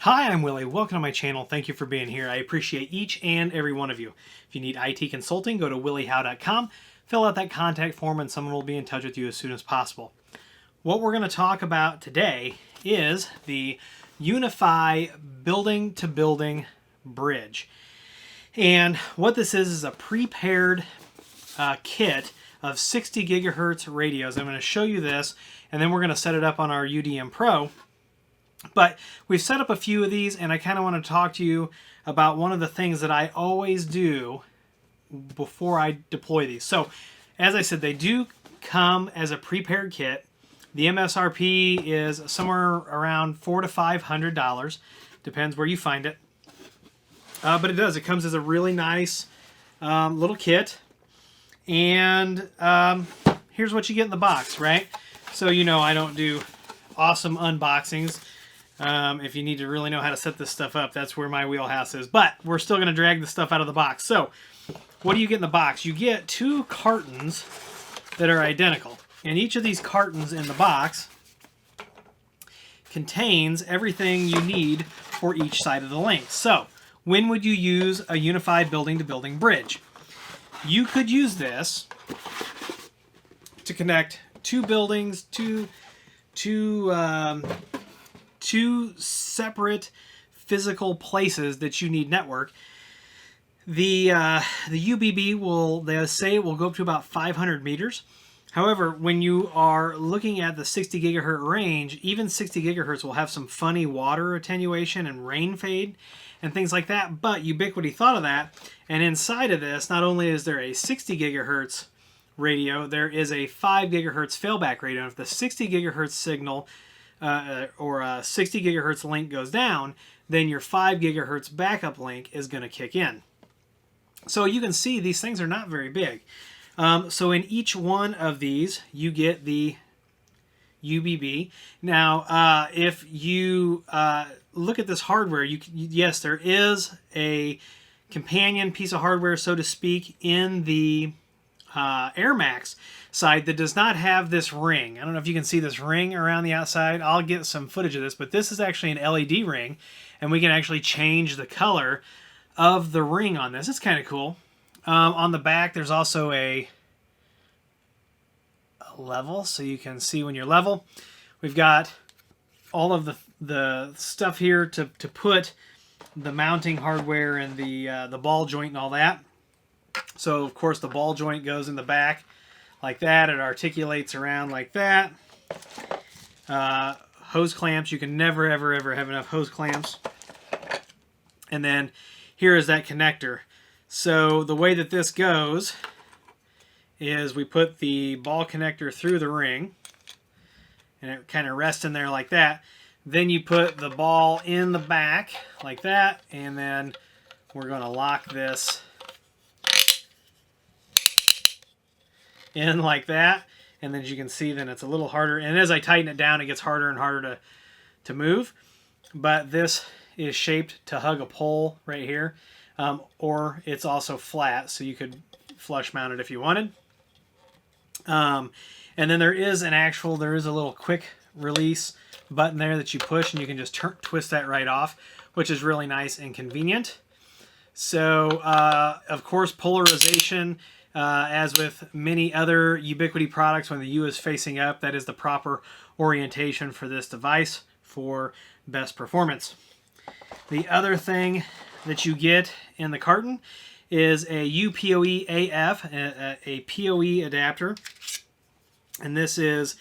Hi, I'm Willie. Welcome to my channel. Thank you for being here. I appreciate each and every one of you. If you need IT consulting, go to williehowe.com, fill out that contact form, and someone will be in touch with you as soon as possible. What we're going to talk about today is the UniFi Building Bridge. And what this is a prepared kit of 60 gigahertz radios. I'm going to show you this, and then we're going to set it up on our UDM Pro. But we've set up a few of these, and I kind of want to talk to you about one of the things that I always do before I deploy these. So, as I said, they do come as a prepared kit. The MSRP is somewhere around $400 to $500, depends where you find it. But it does. It comes as a really nice little kit. And here's what you get in the box, right? So, you know, I don't do awesome unboxings. If you need to really know how to set this stuff up, that's where my wheelhouse is. But we're still going to drag the stuff out of the box. So, what do you get in the box? You get 2 cartons that are identical. And each of these cartons in the box contains everything you need for each side of the link. So, when would you use a UniFi building-to-building bridge? You could use this to connect 2 buildings, two separate physical places that you need network. The UBB they say it will go up to about 500 meters. However, when you are looking at the 60 gigahertz range, even 60 gigahertz will have some funny water attenuation and rain fade and things like that. But Ubiquiti thought of that, and inside of this, not only is there a 60 gigahertz radio, there is a 5 gigahertz failback radio. And if the 60 gigahertz signal or a 60 gigahertz link goes down, then your 5 gigahertz backup link is going to kick in. So you can see these things are not very big. So in each one of these, you get the UBB. Now, if you look at this hardware, yes, there is a companion piece of hardware, so to speak, in the Air Max side that does not have this ring. I don't know if you can see this ring around the outside. I'll get some footage of this, but this is actually an LED ring, and we can actually change the color of the ring on this. It's kind of cool. On the back, there's also a level, so you can see when you're level. We've got all of the stuff here to put the mounting hardware and the ball joint and all that. So, of course, the ball joint goes in the back like that. It articulates around like that. Hose clamps. You can never, ever have enough hose clamps. And then here is that connector. So the way that this goes is we put the ball connector through the ring, and it kind of rests in there like that. Then you put the ball in the back like that, and then we're going to lock this in like that. And then as you can see, then it's a little harder. And as I tighten it down, it gets harder and harder to move. But this is shaped to hug a pole right here. Or it's also flat, so you could flush mount it if you wanted. And then there is a little quick release button there that you push, and you can just twist that right off, which is really nice and convenient. So, of course, polarization, as with many other Ubiquiti products, when the U is facing up, that is the proper orientation for this device for best performance. The other thing that you get in the carton is a UPoE AF, a PoE adapter, and this is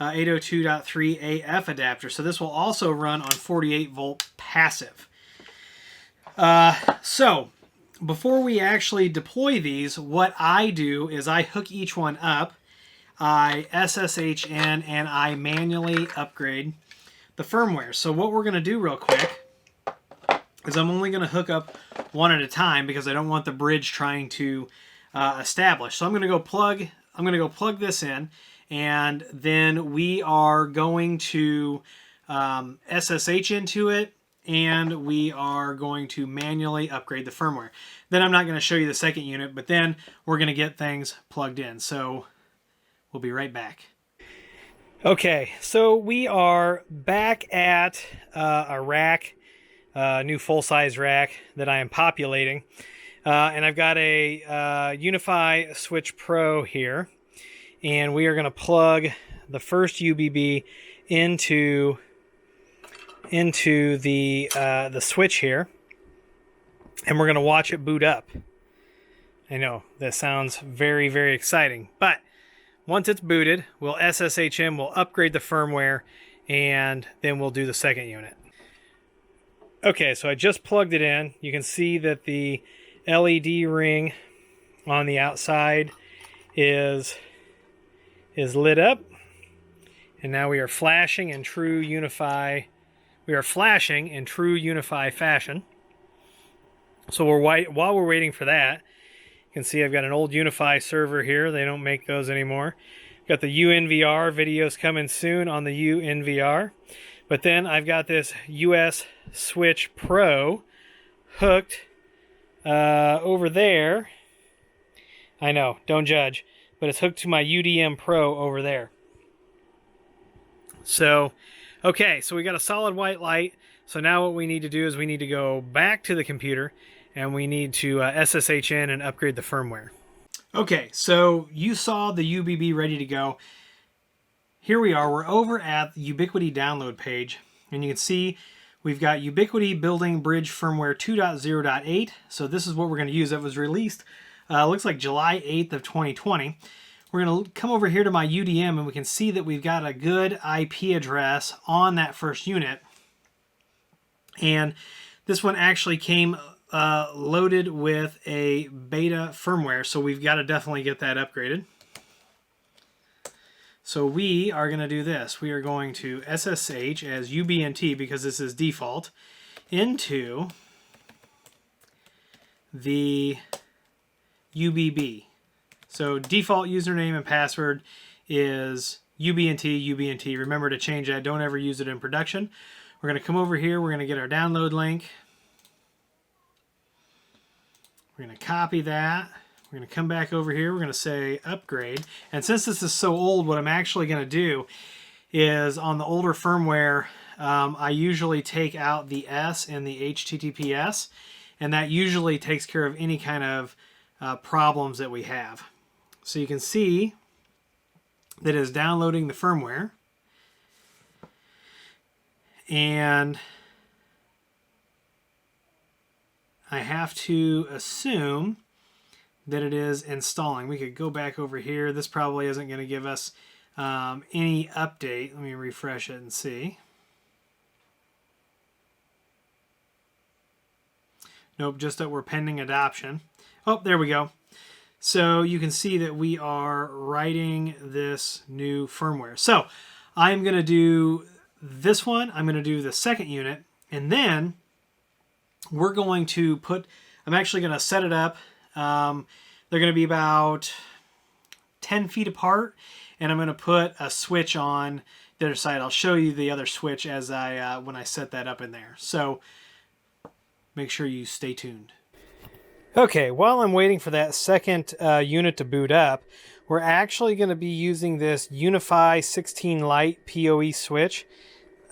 802.3 AF adapter. So this will also run on 48 volt passive. So before we actually deploy these, what I do is I hook each one up, I SSH in, and I manually upgrade the firmware. So what we're going to do real quick is I'm only going to hook up one at a time because I don't want the bridge trying to establish. So I'm going to go plug this in, and then we are going to SSH into it, and we are going to manually upgrade the firmware. Then I'm not going to show you the second unit, but then we're going to get things plugged in. So we'll be right back. Okay, so we are back at a rack new full-size rack that I am populating. And I've got a UniFi Switch Pro here, and we are going to plug the first UBB into the switch here, and we're going to watch it boot up. I know that sounds very, very exciting, but once it's booted, we'll SSHM, we'll upgrade the firmware, and then we'll do the second unit. Okay, so I just plugged it in. You can see that the LED ring on the outside is lit up, and now we are flashing in true UniFi. We are flashing in true UniFi fashion. So while we're waiting for that, you can see I've got an old UniFi server here. They don't make those anymore. Got the UNVR videos coming soon on the UNVR. But then I've got this US Switch Pro hooked over there. I know, don't judge, but it's hooked to my UDM Pro over there. So, okay, so we got a solid white light. So now what we need to do is we need to go back to the computer and we need to SSH in and upgrade the firmware. Okay, so you saw the UBB ready to go. Here we are. We're over at the Ubiquiti download page, and you can see we've got Ubiquiti Building Bridge firmware 2.0.8. So this is what we're going to use. That was released, looks like July 8th of 2020. We're going to come over here to my UDM, and we can see that we've got a good IP address on that first unit. And this one actually came loaded with a beta firmware, so we've got to definitely get that upgraded. So we are going to do this. We are going to SSH as UBNT, because this is default, into the UBB. So default username and password is UBNT. Remember to change that. Don't ever use it in production. We're going to come over here. We're going to get our download link. We're going to copy that. We're going to come back over here. We're going to say upgrade. And since this is so old, what I'm actually going to do is on the older firmware, I usually take out the S in the HTTPS, and that usually takes care of any kind of problems that we have. So you can see that it is downloading the firmware. And I have to assume that it is installing. We could go back over here. This probably isn't going to give us any update. Let me refresh it and see. Nope, just that we're pending adoption. Oh, there we go. So you can see that we are writing this new firmware. So I'm going to do this one. I'm going to do the second unit, and then we're going to put, I'm actually going to set it up. They're going to be about 10 feet apart, and I'm going to put a switch on the other side. I'll show you the other switch as when I set that up in there. So make sure you stay tuned. Okay, while I'm waiting for that second unit to boot up, we're actually going to be using this UniFi 16 Lite PoE switch.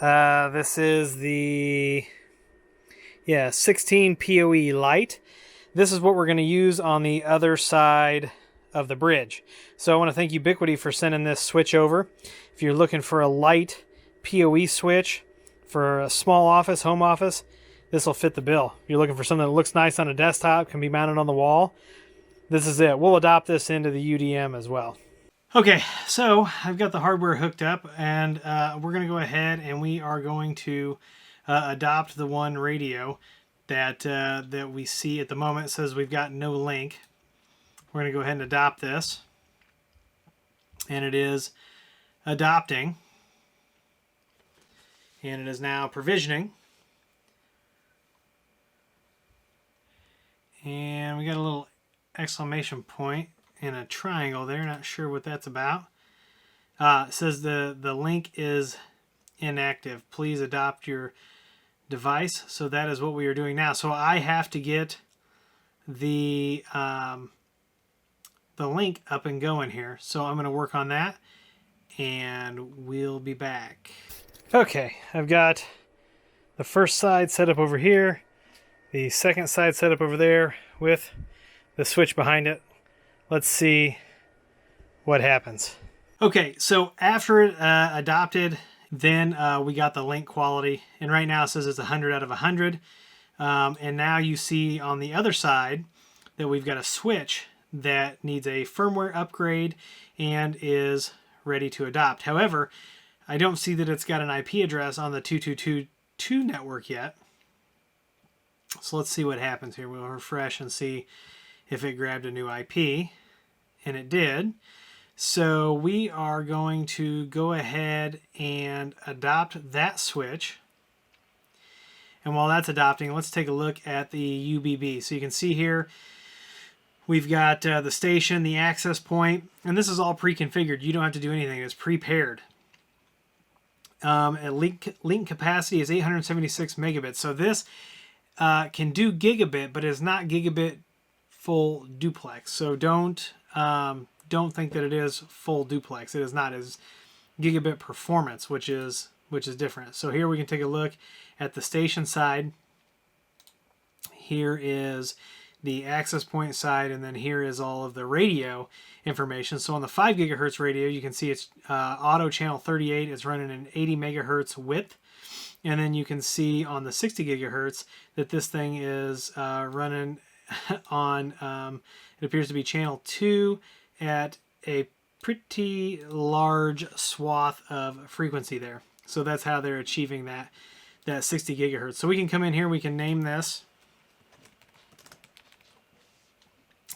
This is the 16 PoE Lite. This is what we're going to use on the other side of the bridge. So I want to thank Ubiquiti for sending this switch over. If you're looking for a light PoE switch for a small office, home office, this will fit the bill. If you're looking for something that looks nice on a desktop, can be mounted on the wall, this is it. We'll adopt this into the UDM as well. Okay, so I've got the hardware hooked up, and we're going to go ahead and we are going to adopt the one radio that we see at the moment. It says we've got no link. We're going to go ahead and adopt this, and it is adopting, and it is now provisioning. And we got a little exclamation point and a triangle there. Not sure what that's about. It says the link is inactive. Please adopt your device. So that is what we are doing now. So I have to get the link up and going here. So I'm going to work on that, and we'll be back. Okay, I've got the first side set up over here, the second side set up over there with the switch behind it. Let's see what happens. Okay, so after it adopted, then we got the link quality, and right now it says it's 100 out of 100. And now you see on the other side that we've got a switch that needs a firmware upgrade and is ready to adopt. However, I don't see that it's got an IP address on the 2222 network yet. So let's see what happens here. We'll refresh and see if it grabbed a new IP, and it did. So we are going to go ahead and adopt that switch. And while that's adopting, let's take a look at the UBB. So you can see here, we've got the station, the access point, and this is all pre-configured. You don't have to do anything. It's prepared. A link capacity is 876 megabits. So this can do gigabit, but is not gigabit full duplex. So don't think that it is full duplex. It is not. It is gigabit performance, which is different. So here we can take a look at the station side. Here is the access point side, and then here is all of the radio information. So on the 5 gigahertz radio, you can see it's auto channel 38. It's running an 80 megahertz width. And then you can see on the 60 gigahertz that this thing is running on, it appears to be channel 2 at a pretty large swath of frequency there. So that's how they're achieving that 60 gigahertz. So we can come in here, we can name this.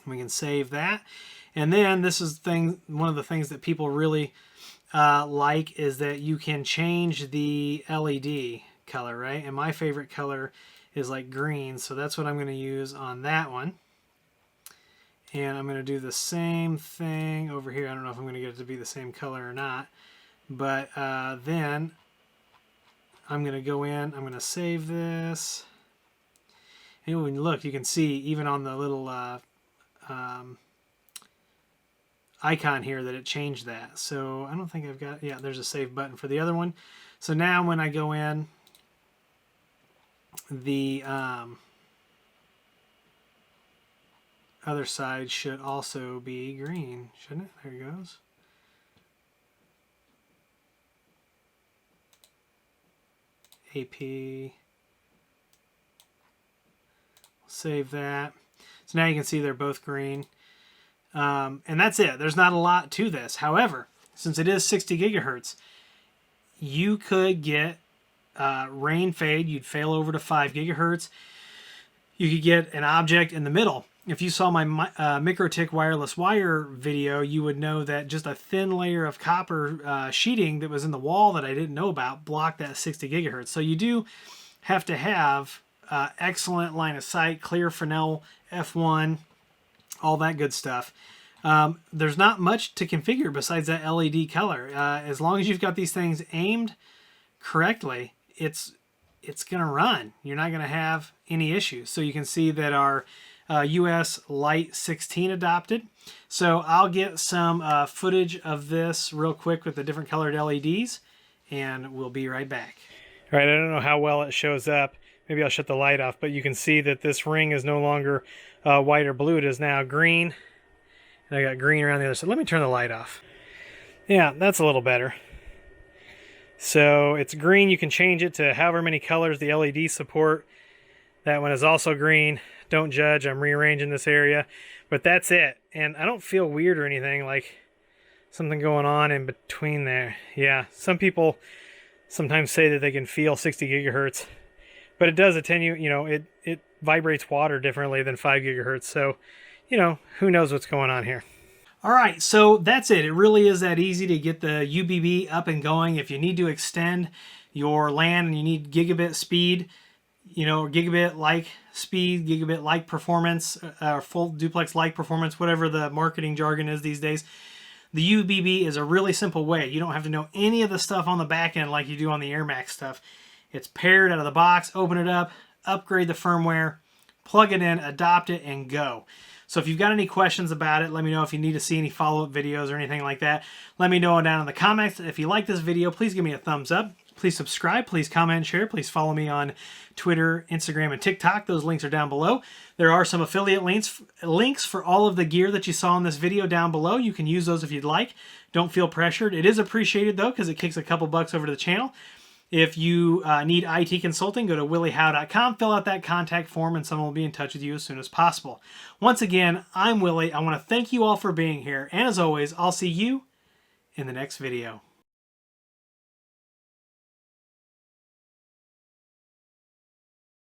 We can save that. And then this is one of the things that people really like is that you can change the LED color, right? And my favorite color is like green, so that's what I'm going to use on that one. And I'm going to do the same thing over here. I don't know if I'm going to get it to be the same color or not, but then I'm going to go in, I'm going to save this. And when you look, you can see even on the little icon here that it changed that. So I don't think I've got, yeah, there's a save button for the other one. So now when I go in, the other side should also be green, shouldn't it? There it goes. AP. Save that. So now you can see they're both green. And that's it. There's not a lot to this. However, since it is 60 gigahertz, you could get rain fade. You'd fail over to 5 gigahertz. You could get an object in the middle. If you saw my MikroTik wireless wire video, you would know that just a thin layer of copper sheeting that was in the wall that I didn't know about blocked that 60 gigahertz. So you do have to have excellent line of sight, clear Fresnel F1, all that good stuff. There's not much to configure besides that LED color. As long as you've got these things aimed correctly, it's going to run. You're not going to have any issues. So you can see that our US Lite 16 adopted. So I'll get some footage of this real quick with the different colored LEDs, and we'll be right back. All right, I don't know how well it shows up. Maybe I'll shut the light off, but you can see that this ring is no longer white or blue. It is now green. And I got green around the other side. Let me turn the light off. Yeah, that's a little better. So it's green. You can change it to however many colors the LEDs support. That one is also green. Don't judge. I'm rearranging this area. But that's it. And I don't feel weird or anything, like something going on in between there. Yeah, some people sometimes say that they can feel 60 gigahertz. But it does attenuate, you know, it vibrates water differently than 5 gigahertz. So, you know, who knows what's going on here. All right, so that's it. It really is that easy to get the UBB up and going. If you need to extend your LAN and you need gigabit speed, you know, gigabit-like speed, gigabit-like performance, or full duplex-like performance, whatever the marketing jargon is these days, the UBB is a really simple way. You don't have to know any of the stuff on the back end like you do on the AirMax stuff. It's paired out of the box, open it up, upgrade the firmware, plug it in, adopt it, and go. So if you've got any questions about it, let me know. If you need to see any follow-up videos or anything like that, let me know down in the comments. If you like this video, please give me a thumbs up. Please subscribe, please comment and share. Please follow me on Twitter, Instagram, and TikTok. Those links are down below. There are some affiliate links for all of the gear that you saw in this video down below. You can use those if you'd like. Don't feel pressured. It is appreciated, though, because it kicks a couple bucks over to the channel. If you need IT consulting, go to williehowe.com, fill out that contact form, and someone will be in touch with you as soon as possible. Once again, I'm Willie. I want to thank you all for being here. And as always, I'll see you in the next video.